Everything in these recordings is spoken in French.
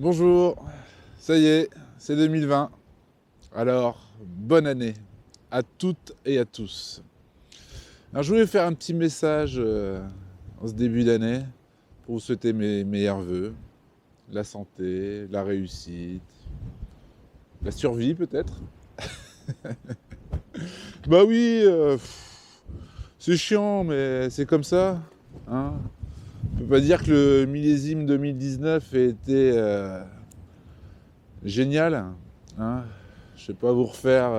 Bonjour, ça y est, c'est 2020. Alors, bonne année à toutes et à tous. Alors, je voulais faire un petit message en ce début d'année pour vous souhaiter mes meilleurs vœux, la santé, la réussite, la survie peut-être. Bah oui, c'est chiant, mais c'est comme ça. Hein. On peut pas dire que le millésime 2019 ait été génial. Hein. Je sais pas vous refaire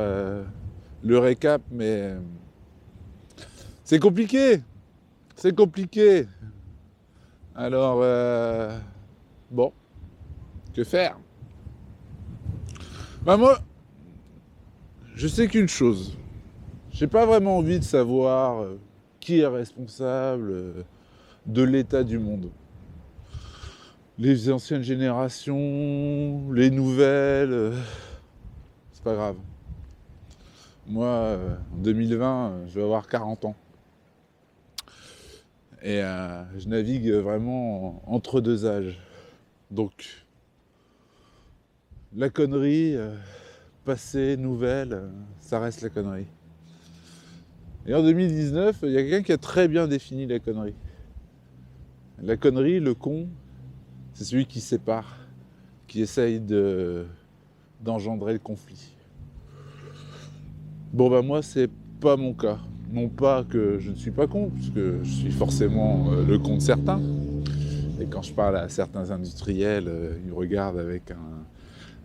le récap, mais c'est compliqué. C'est compliqué. Alors, bon, que faire? Bah moi, je sais qu'une chose. J'ai pas vraiment envie de savoir qui est responsable de l'état du monde. Les anciennes générations, les nouvelles, c'est pas grave. Moi, en 2020, je vais avoir 40 ans. Et je navigue vraiment entre deux âges. Donc, la connerie, passé, nouvelle, ça reste la connerie. Et en 2019, il y a quelqu'un qui a très bien défini la connerie. La connerie, le con, c'est celui qui sépare, qui essaye d'engendrer le conflit. Bon bah moi, c'est pas mon cas. Non pas que je ne suis pas con, parce que je suis forcément le con de certains. Et quand je parle à certains industriels, ils me regardent avec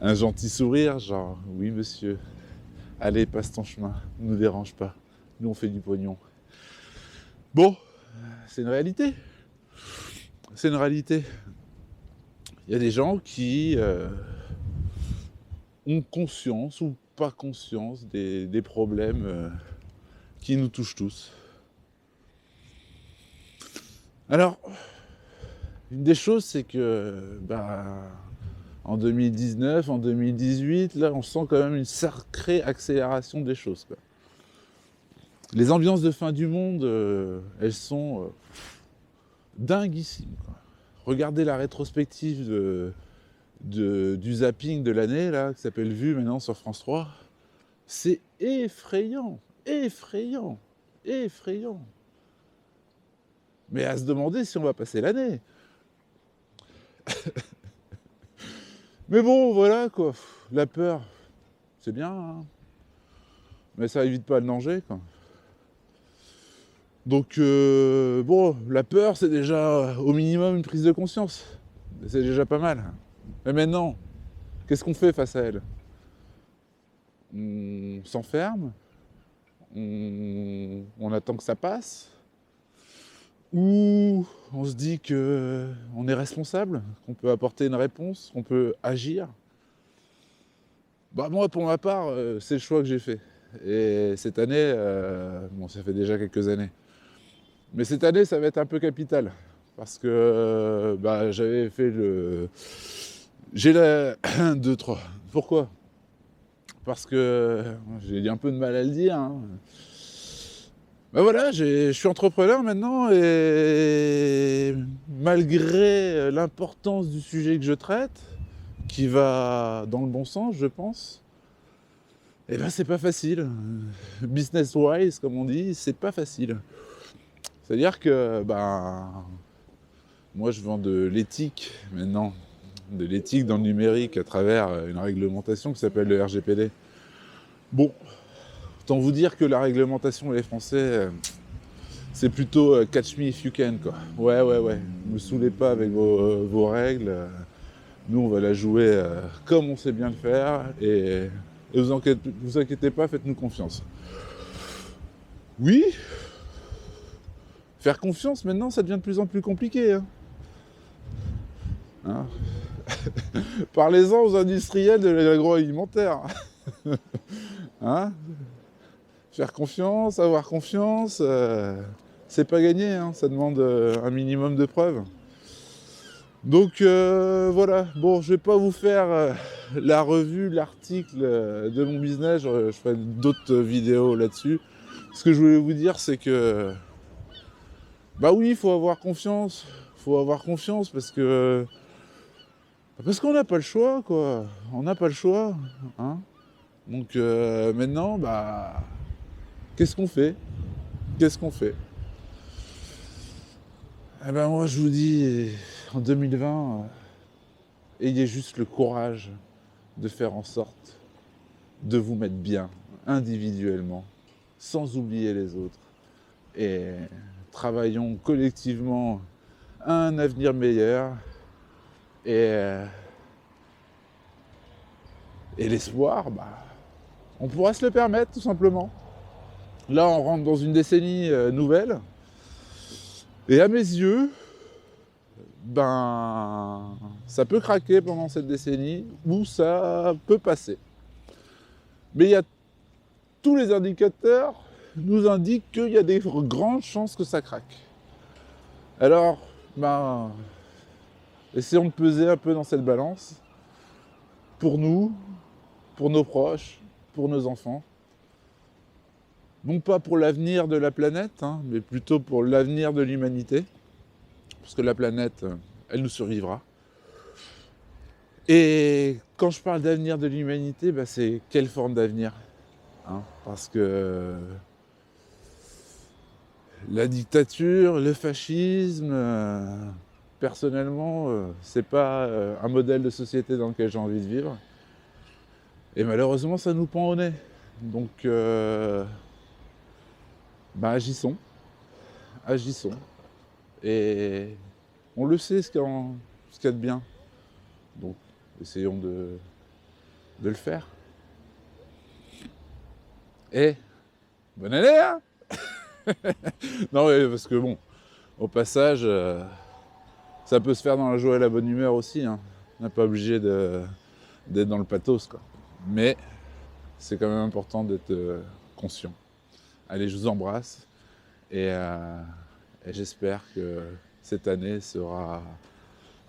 un gentil sourire, genre « Oui monsieur, allez, passe ton chemin, ne nous dérange pas, nous on fait du pognon. » Bon, c'est une réalité. C'est une réalité. Il y a des gens qui ont conscience ou pas conscience des problèmes qui nous touchent tous. Alors, une des choses, c'est que en 2019, en 2018, là, on sent quand même une sacrée accélération des choses, quoi. Les ambiances de fin du monde, elles sont dinguissimes, quoi. Regardez la rétrospective du zapping de l'année, là, qui s'appelle Vue maintenant sur France 3. C'est effrayant, effrayant, effrayant. Mais à se demander si on va passer l'année. Mais bon, voilà, quoi. La peur, c'est bien, hein. Mais ça évite pas le danger, quoi. Donc, bon, la peur, c'est déjà au minimum une prise de conscience. C'est déjà pas mal. Mais maintenant, qu'est-ce qu'on fait face à elle? On s'enferme? On attend que ça passe? Ou on se dit que on est responsable, qu'on peut apporter une réponse, qu'on peut agir? Bah moi, pour ma part, c'est le choix que j'ai fait. Et cette année, bon, ça fait déjà quelques années. Mais cette année, ça va être un peu capital. Parce que j'avais fait le... J'ai la... 1, 2, 3. Pourquoi? Parce que j'ai un peu de mal à le dire. Hein. Ben voilà, je suis entrepreneur maintenant et malgré l'importance du sujet que je traite, qui va dans le bon sens, je pense, eh ben c'est pas facile. Business-wise, comme on dit, c'est pas facile. C'est-à-dire que, moi je vends de l'éthique maintenant, de l'éthique dans le numérique à travers une réglementation qui s'appelle le RGPD. Bon, autant vous dire que la réglementation et les Français, c'est plutôt catch me if you can, quoi. Ouais, ne me saoulez pas avec vos règles. Nous, on va la jouer comme on sait bien le faire et vous inquiétez pas, faites-nous confiance. Oui, faire confiance maintenant, ça devient de plus en plus compliqué. Hein. Parlez-en aux industriels de l'agroalimentaire. Hein. Faire confiance, avoir confiance, c'est pas gagné, hein. Ça demande un minimum de preuves. Donc voilà, bon, je vais pas vous faire la revue, l'article de mon business, je ferai d'autres vidéos là-dessus. Ce que je voulais vous dire, c'est que, bah oui, il faut avoir confiance parce que Parce qu'on n'a pas le choix, quoi. On n'a pas le choix. Hein. Donc maintenant, bah, qu'est-ce qu'on fait? Qu'est-ce qu'on fait? Eh ben moi, je vous dis, en 2020, ayez juste le courage de faire en sorte de vous mettre bien individuellement, sans oublier les autres. Et travaillons collectivement à un avenir meilleur. Et, et l'espoir, bah, on pourra se le permettre tout simplement. Là, on rentre dans une décennie nouvelle. Et à mes yeux, ben, ça peut craquer pendant cette décennie ou ça peut passer. Mais il y a tous les indicateurs nous indiquent qu'il y a des grandes chances que ça craque. Alors, ben, essayons de peser un peu dans cette balance pour nous, pour nos proches, pour nos enfants. Non pas pour l'avenir de la planète, hein, mais plutôt pour l'avenir de l'humanité. Parce que la planète, elle nous survivra. Et quand je parle d'avenir de l'humanité, bah c'est quelle forme d'avenir, hein? Parce que la dictature, le fascisme, personnellement, c'est pas un modèle de société dans lequel j'ai envie de vivre. Et malheureusement, ça nous pend au nez. Donc, bah agissons, agissons. Et on le sait ce qu'il y a de bien. Donc, essayons de le faire. Et bonne année, hein. Non, ouais, parce que bon, au passage, ça peut se faire dans la joie et la bonne humeur aussi. Hein. On n'est pas obligé d'être dans le pathos, quoi. Mais c'est quand même important d'être conscient. Allez, je vous embrasse et j'espère que cette année sera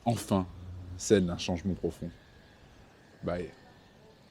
enfin celle d'un changement profond. Bye.